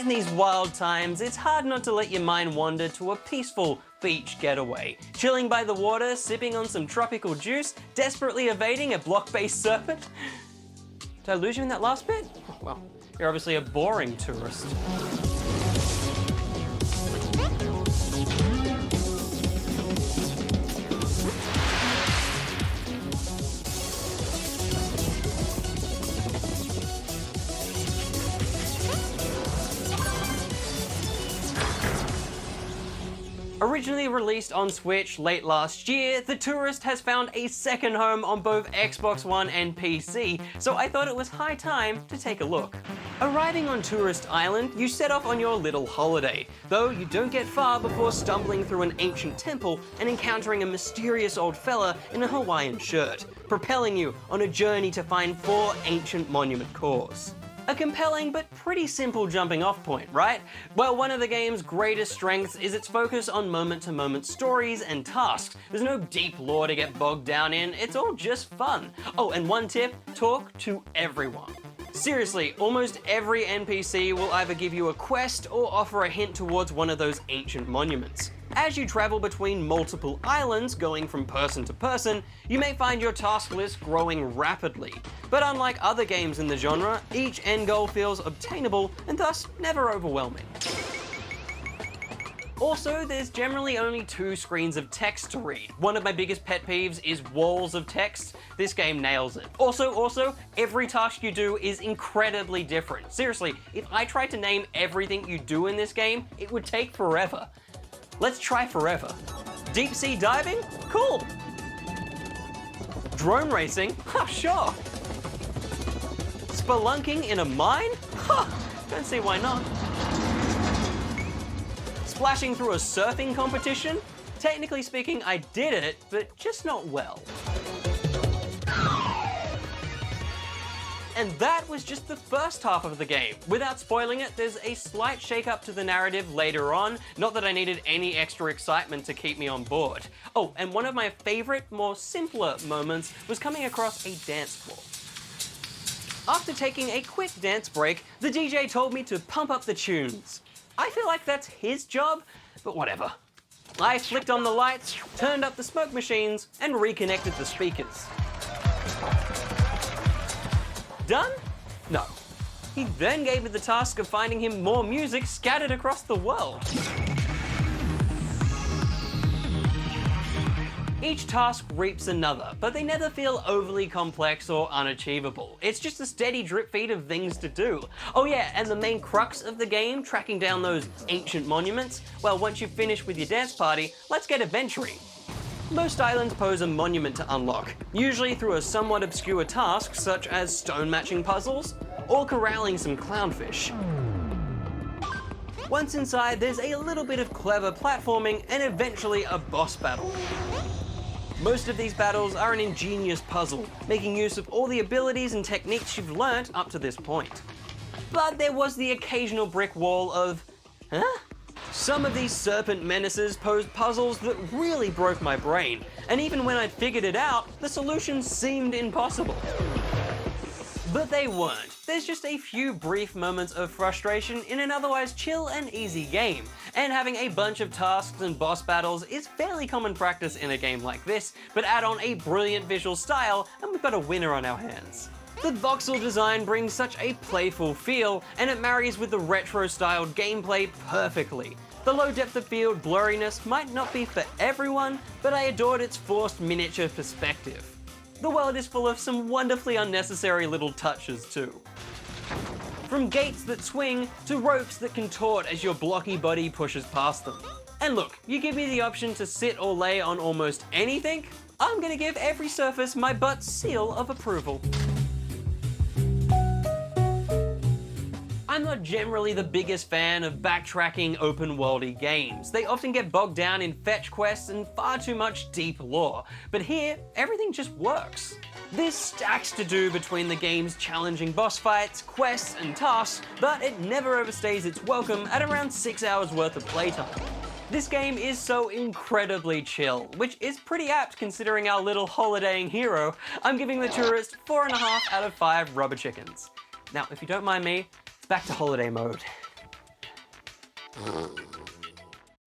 In these wild times, it's hard not to let your mind wander to a peaceful beach getaway. Chilling by the water, sipping on some tropical juice, desperately evading a block-based serpent. Did I lose you in that last bit? Well, you're obviously a boring tourist. Originally released on Switch late last year, The Touryst has found a second home on both Xbox One and PC, so I thought it was high time to take a look. Arriving on Touryst Island, you set off on your little holiday, though you don't get far before stumbling through an ancient temple and encountering a mysterious old fella in a Hawaiian shirt, propelling you on a journey to find 4 ancient monument cores. A compelling but pretty simple jumping off point, right? Well, one of the game's greatest strengths is its focus on moment-to-moment stories and tasks. There's no deep lore to get bogged down in, it's all just fun. Oh, and one tip, talk to everyone. Seriously, almost every NPC will either give you a quest or offer a hint towards one of those ancient monuments. As you travel between multiple islands, going from person to person, you may find your task list growing rapidly. But unlike other games in the genre, each end goal feels obtainable and thus never overwhelming. Also, there's generally only 2 screens of text to read. One of my biggest pet peeves is walls of text. This game nails it. Also, every task you do is incredibly different. Seriously, if I tried to name everything you do in this game, it would take forever. Let's try forever. Deep sea diving? Cool. Drone racing? Huh, sure. Spelunking in a mine? Huh, don't see why not. Splashing through a surfing competition? Technically speaking, I did it, but just not well. And that was just the first half of the game. Without spoiling it, there's a slight shake-up to the narrative later on, not that I needed any extra excitement to keep me on board. Oh, and one of my favorite, more simpler moments was coming across a dance floor. After taking a quick dance break, the DJ told me to pump up the tunes. I feel like that's his job, but whatever. I flicked on the lights, turned up the smoke machines, and reconnected the speakers. Done? No. He then gave me the task of finding him more music scattered across the world. Each task reaps another, but they never feel overly complex or unachievable. It's just a steady drip feed of things to do. Oh yeah, and the main crux of the game, tracking down those ancient monuments, well, once you've finished with your dance party, let's get adventuring. Most islands pose a monument to unlock, usually through a somewhat obscure task such as stone matching puzzles or corralling some clownfish. Once inside, there's a little bit of clever platforming and eventually a boss battle. Most of these battles are an ingenious puzzle, making use of all the abilities and techniques you've learnt up to this point. But there was the occasional brick wall of, huh? Some of these serpent menaces posed puzzles that really broke my brain, and even when I'd figured it out, the solutions seemed impossible. But they weren't. There's just a few brief moments of frustration in an otherwise chill and easy game, and having a bunch of tasks and boss battles is fairly common practice in a game like this, but add on a brilliant visual style and we've got a winner on our hands. The voxel design brings such a playful feel, and it marries with the retro-styled gameplay perfectly. The low depth of field blurriness might not be for everyone, but I adored its forced miniature perspective. The world is full of some wonderfully unnecessary little touches too. From gates that swing to ropes that contort as your blocky body pushes past them. And look, you give me the option to sit or lay on almost anything, I'm gonna give every surface my butt seal of approval. I'm not generally the biggest fan of backtracking open-worldy games. They often get bogged down in fetch quests and far too much deep lore, but here, everything just works. There's stacks to do between the game's challenging boss fights, quests, and tasks, but it never overstays its welcome at around 6 hours worth of playtime. This game is so incredibly chill, which is pretty apt considering our little holidaying hero. I'm giving The Touryst 4.5 out of 5 rubber chickens. Now, if you don't mind me, back to holiday mode.